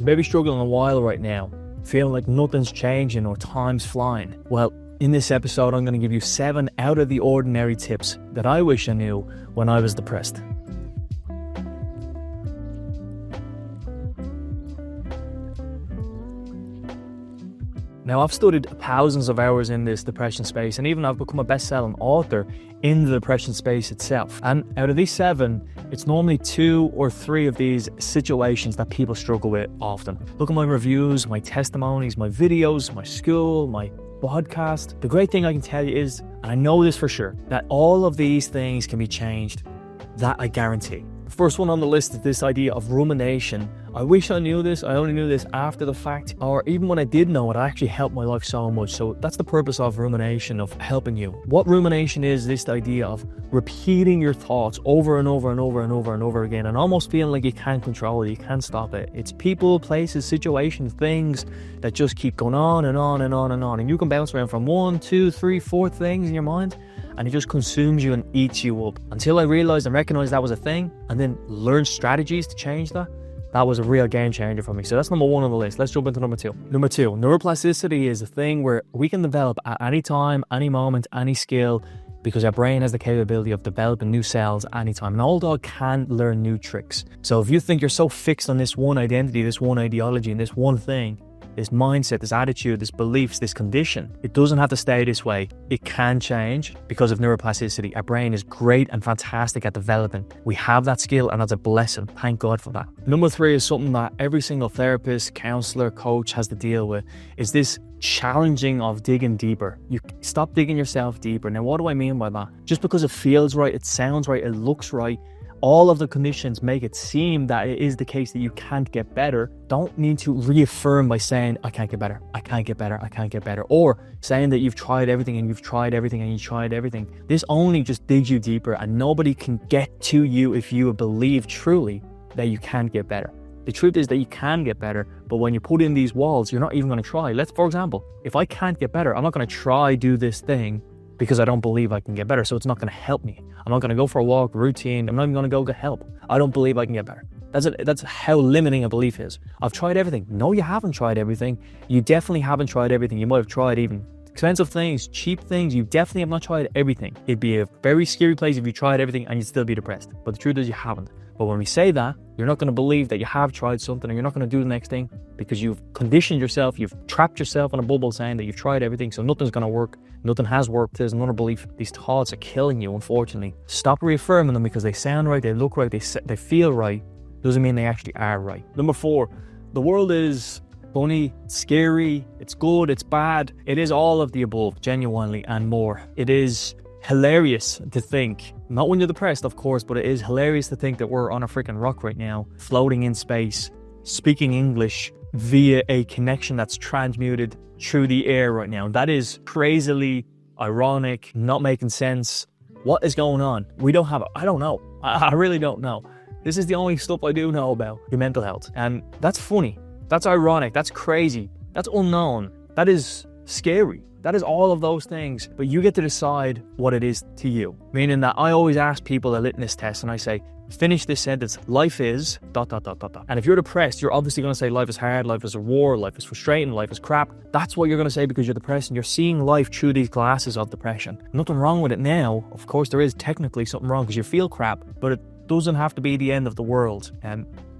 You may be struggling a while right now, feeling like nothing's changing or time's flying. Well, in this episode, I'm going to give you 7 out of the ordinary tips that I wish I knew when I was depressed. Now, I've studied thousands of hours in this depression space, and even I've become a best-selling author in the depression space itself. And out of these 7, it's normally 2 or 3 of these situations that people struggle with often. Look at my reviews, my testimonies, my videos, my school, my podcast. The great thing I can tell you is, and I know this for sure, that all of these things can be changed. That I guarantee. The first one on the list is this idea of rumination. I wish I knew this. I only knew this after the fact, or even when I did know it, I actually helped my life so much. So that's the purpose of rumination, of helping you. What rumination is this idea of repeating your thoughts over and over and over and over and over again, and almost feeling like you can't control it, you can't stop it. It's people, places, situations, things that just keep going on and on and on and on. And you can bounce around from 1, 2, 3, 4 things in your mind, and it just consumes you and eats you up. Until I realized and recognized that was a thing, and then learned strategies to change that, that was a real game changer for me. So that's number 1 on the list. Let's jump into number 2. Number 2, neuroplasticity is a thing where we can develop at any time, any moment, any skill, because our brain has the capability of developing new cells anytime. And all dog can learn new tricks. So if you think you're so fixed on this one identity, this one ideology, and this one thing, this mindset, this attitude, this beliefs, this condition, it doesn't have to stay this way. It can change because of neuroplasticity. Our brain is great and fantastic at developing. We have that skill, and that's a blessing. Thank God for that. Number 3 is something that every single therapist, counselor, coach has to deal with, is this challenging of digging deeper. You stop digging yourself deeper. Now, what do I mean by that? Just because it feels right, it sounds right, it looks right, all of the conditions make it seem that it is the case that you can't get better. Don't need to reaffirm by saying, I can't get better, I can't get better, I can't get better. Or saying that you've tried everything and you've tried everything and you've tried everything. This only just digs you deeper, and nobody can get to you if you believe truly that you can't get better. The truth is that you can get better, but when you put in these walls, you're not even going to try. For example, if I can't get better, I'm not going to try do this thing because I don't believe I can get better. So it's not going to help me. I'm not going to go for a walk, routine. I'm not even going to go get help. I don't believe I can get better. That's how limiting a belief is. I've tried everything. No, you haven't tried everything. You definitely haven't tried everything. You might have tried even expensive things, cheap things. You definitely have not tried everything. It'd be a very scary place if you tried everything and you'd still be depressed. But the truth is you haven't. But when we say that, you're not going to believe that you have tried something, and you're not going to do the next thing because you've conditioned yourself, you've trapped yourself in a bubble saying that you've tried everything, so nothing's going to work, nothing has worked. There's another belief. These thoughts are killing you, unfortunately. Stop reaffirming them because they sound right, they look right, they feel right. Doesn't mean they actually are right. Number 4, the world is funny, scary, it's good, it's bad. It is all of the above, genuinely, and more. It is hilarious to think, not when you're depressed, of course, but it is hilarious to think that we're on a freaking rock right now, floating in space, speaking English via a connection that's transmuted through the air right now. That is crazily ironic, not making sense. What is going on? We don't have it. I don't know. I really don't know. This is the only stuff I do know about your mental health. And that's funny. That's ironic. That's crazy. That's unknown. That is scary. That is all of those things, but you get to decide what it is to you. Meaning that I always ask people a litmus test, and I say, finish this sentence, life is ... And if you're depressed, you're obviously going to say life is hard, life is a war, life is frustrating, life is crap. That's what you're going to say because you're depressed and you're seeing life through these glasses of depression. Nothing wrong with it now. Of course, there is technically something wrong because you feel crap, but it doesn't have to be the end of the world.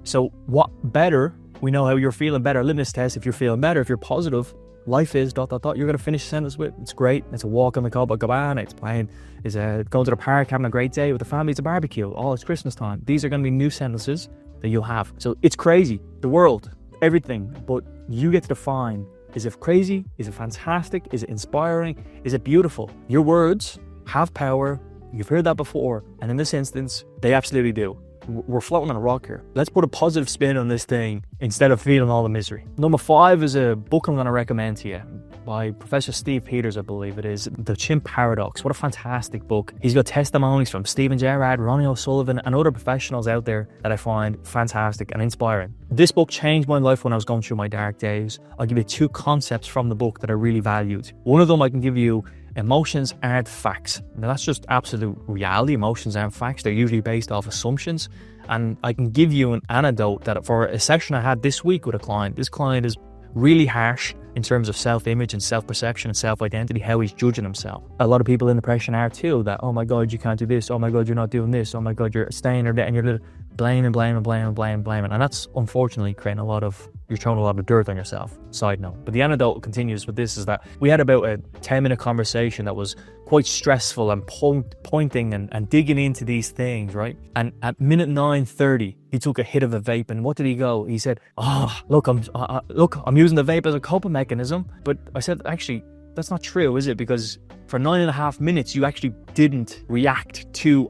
So what better, we know how you're feeling better, litmus test, if you're feeling better, if you're positive, life is ... You're going to finish the sentence with, it's great, it's a walk on the Copacabana, it's going to the park, having a great day with the family, it's a barbecue, it's Christmas time. These are going to be new sentences that you'll have. So it's crazy, the world, everything, but you get to define, is it crazy, is it fantastic, is it inspiring, is it beautiful? Your words have power, you've heard that before, and in this instance, they absolutely do. We're floating on a rock here. Let's put a positive spin on this thing instead of feeling all the misery. Number 5 is a book I'm going to recommend to you by Professor Steve Peters, I believe it is, The Chimp Paradox. What a fantastic book. He's got testimonies from Stephen Gerrard, Ronnie O'Sullivan, and other professionals out there that I find fantastic and inspiring. This book changed my life when I was going through my dark days. I'll give you 2 concepts from the book that I really valued. One of them I can give you: emotions aren't facts. Now that's just absolute reality. Emotions aren't facts. They're usually based off assumptions And I can give you an anecdote that for a session I had this week with a client, this client is really harsh in terms of self-image and self-perception and self-identity, how he's judging himself. A lot of people in depression are too, that, oh my God, you can't do this. Oh my God, you're not doing this. Oh my God, you're staying there, and you're blaming. And that's unfortunately creating you're throwing a lot of dirt on yourself. Side note. But the anecdote continues with this is that we had about a 10-minute conversation that was quite stressful and pointing and digging into these things, right? And at minute 9:30, he took a hit of a vape, and what did he go? He said, look, I'm using the vape as a coping mechanism. But I said, actually, that's not true, is it? Because for 9.5 minutes, you actually didn't react to.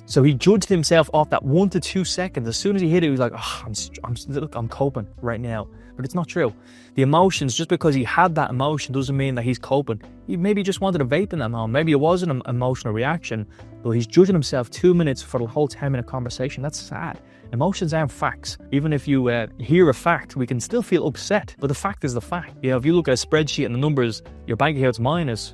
So he judged himself off that 1 to 2 seconds. As soon as he hit it, he was like, I'm coping right now. But it's not true. The emotions, just because he had that emotion doesn't mean that he's coping. He maybe just wanted a vape in that moment. Maybe it was an emotional reaction, but he's judging himself 2 minutes for the whole 10-minute conversation. That's sad. Emotions aren't facts. Even if you hear a fact, we can still feel upset. But the fact is the fact. If you look at a spreadsheet and the numbers, your bank account's minus,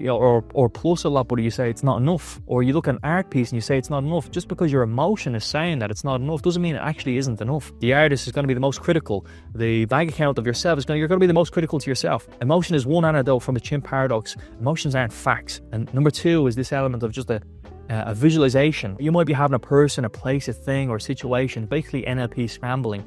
or plus a lot, but you say it's not enough. Or you look at an art piece and you say it's not enough. Just because your emotion is saying that it's not enough doesn't mean it actually isn't enough. The artist is going to be the most critical. The bank account of yourself you're going to be the most critical to yourself. Emotion is one anecdote from the Chimp Paradox. Emotions aren't facts. And number 2 is this element of just a visualization. You might be having a person, a place, a thing, or a situation, basically NLP scrambling.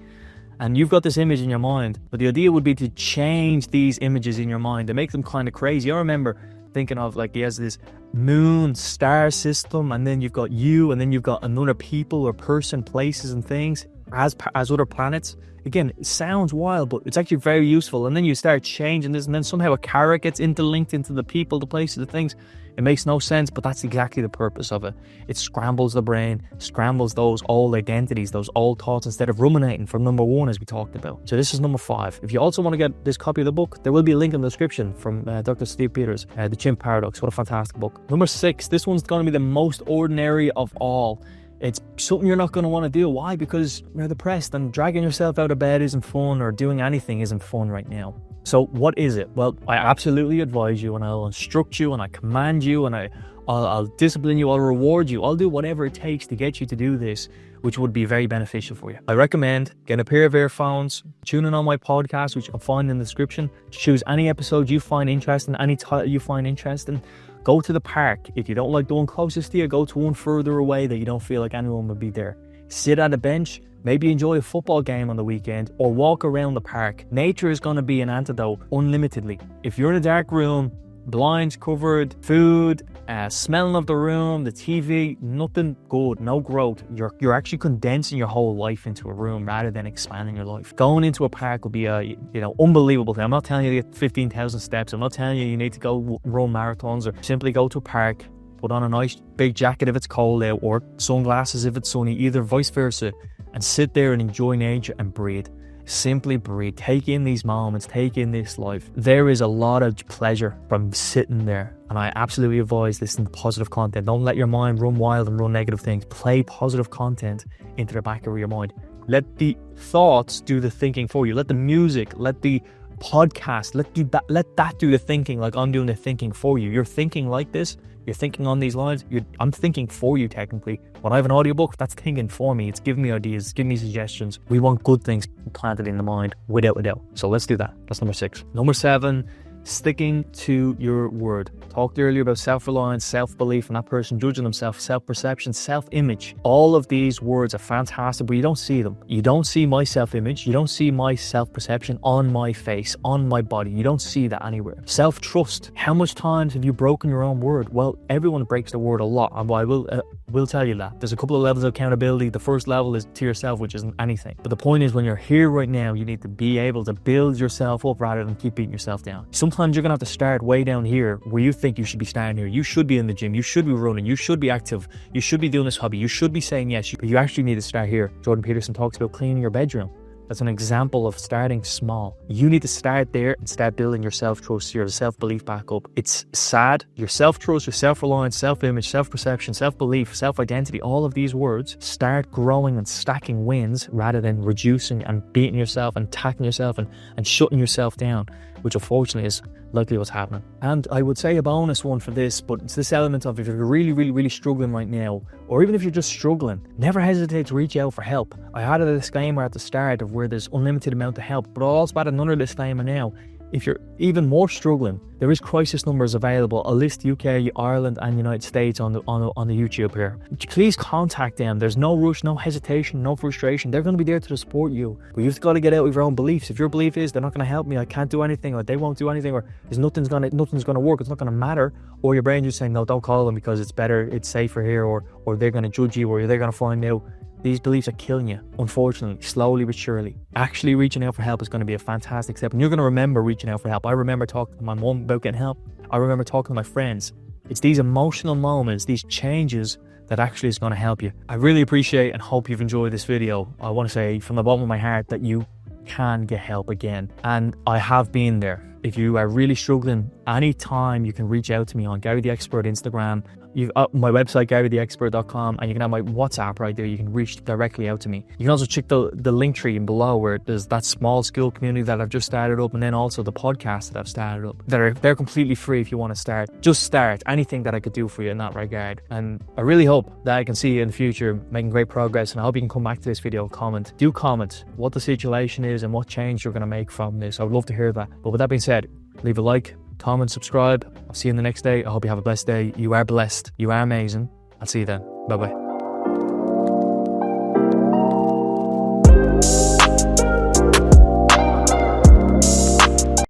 And you've got this image in your mind, but the idea would be to change these images in your mind and make them kind of crazy. I remember thinking of, like, he has this moon star system, and then you've got you, and then you've got another people or person, places and things as other planets. Again, it sounds wild, but it's actually very useful. And then you start changing this, and then somehow a carrot gets interlinked into the people, the places, the things. It makes no sense, but that's exactly the purpose of it. It scrambles the brain, scrambles those old identities, those old thoughts, instead of ruminating from number 1, as we talked about. So this is number 5. If you also want to get this copy of the book, there will be a link in the description from Dr. Steve Peters, The Chimp Paradox. What a fantastic book. Number 6, this one's going to be the most ordinary of all. It's something you're not going to want to do. Why? Because you're depressed, and dragging yourself out of bed isn't fun, or doing anything isn't fun right now. So what is it? Well, I absolutely advise you, and I'll instruct you, and I command you, and I'll discipline you, I'll reward you. I'll do whatever it takes to get you to do this, which would be very beneficial for you. I recommend getting a pair of earphones, tune in on my podcast, which you'll find in the description. Choose any episode you find interesting, any title you find interesting. Go to the park. If you don't like the one closest to you, go to one further away that you don't feel like anyone would be there. Sit at a bench, maybe enjoy a football game on the weekend, or walk around the park. Nature is going to be an antidote unlimitedly. If you're in a dark room, blinds covered, food, smelling of the room, the TV, nothing good, no growth. You're actually condensing your whole life into a room rather than expanding your life. Going into a park will be a unbelievable thing. I'm not telling you to get 15,000 steps. I'm not telling you need to go run marathons, or simply go to a park, put on a nice big jacket if it's cold out, or sunglasses if it's sunny, either vice versa, and sit there and enjoy nature and breathe. Simply breathe. Take in these moments. Take in this life. There is a lot of pleasure from sitting there, and I absolutely advise listening to positive content. Don't let your mind run wild and run negative things. Play positive content into the back of your mind. Let the thoughts do the thinking for you. Let the music, let the podcast, let that do the thinking, like I'm doing the thinking for you. You're thinking like this. You're thinking on these lines. I'm thinking for you technically. When I have an audiobook, that's thinking for me. It's giving me ideas, giving me suggestions. We want good things planted in the mind, without a doubt. So let's do that. That's number 6. Number 7, sticking to your word. Talked earlier about self-reliance, self-belief, and that person judging themselves, self-perception, self-image. All of these words are fantastic, but you don't see them. You don't see my self-image. You don't see my self-perception on my face, on my body. You don't see that anywhere. Self-trust. How much times have you broken your own word? Well, everyone breaks their word a lot, and I will tell you that. There's a couple of levels of accountability. The first level is to yourself, which isn't anything. But the point is, when you're here right now, you need to be able to build yourself up rather than keep beating yourself down. Sometimes you're going to have to start way down here where you think you should be starting here. You should be in the gym. You should be running. You should be active. You should be doing this hobby. You should be saying yes. But you actually need to start here. Jordan Peterson talks about cleaning your bedroom. That's an example of starting small. You need to start there and start building your self-trust, your self-belief back up. It's sad. Your self-trust, your self-reliance, self-image, self-perception, self-belief, self-identity, all of these words start growing and stacking wins rather than reducing and beating yourself and attacking yourself and shutting yourself down. which unfortunately is likely what's happening. And I would say a bonus one for this, but it's this element of if you're really struggling right now, or even if you're just struggling, never hesitate to reach out for help. I added a disclaimer at the start of where there's unlimited amount of help, but I'll also add another disclaimer now. If you're even more struggling, there is crisis numbers available. I'll list UK, Ireland and United States on the YouTube here. Please contact them. There's no rush, no hesitation, no frustration. They're going to be there to support you. But you've got to get out of your own beliefs. If your belief is they're not going to help me, I can't do anything, or they won't do anything, or there's nothing's going to work, it's not going to matter, or your brain just saying, no, don't call them because it's better, it's safer here, or they're going to judge you, or they're going to find out. These beliefs are killing you, unfortunately, slowly but surely. Actually reaching out for help is going to be a fantastic step. And you're going to remember reaching out for help. I remember talking to my mum about getting help. I remember talking to my friends. It's these emotional moments, these changes that actually is going to help you. I really appreciate and hope you've enjoyed this video. I want to say from the bottom of my heart that you can get help again. And I have been there. If you are really struggling, anytime you can reach out to me on Gary the Expert Instagram. You've my website, GaryTheExpert.com, and you can have my WhatsApp right there. You can reach directly out to me. You can also check the link tree below where there's that small school community that I've just started up, and then also the podcast that I've started up. They're completely free if you want to start. Just start. Anything that I could do for you in that regard. And I really hope that I can see you in the future making great progress, and I hope you can come back to this video and comment. Do comment what the situation is and what change you're going to make from this. I would love to hear that. But with that being said, leave a like, comment, subscribe. I'll see you in the next day. I hope you have a blessed day. You are blessed. You are amazing. I'll see you then. Bye-bye.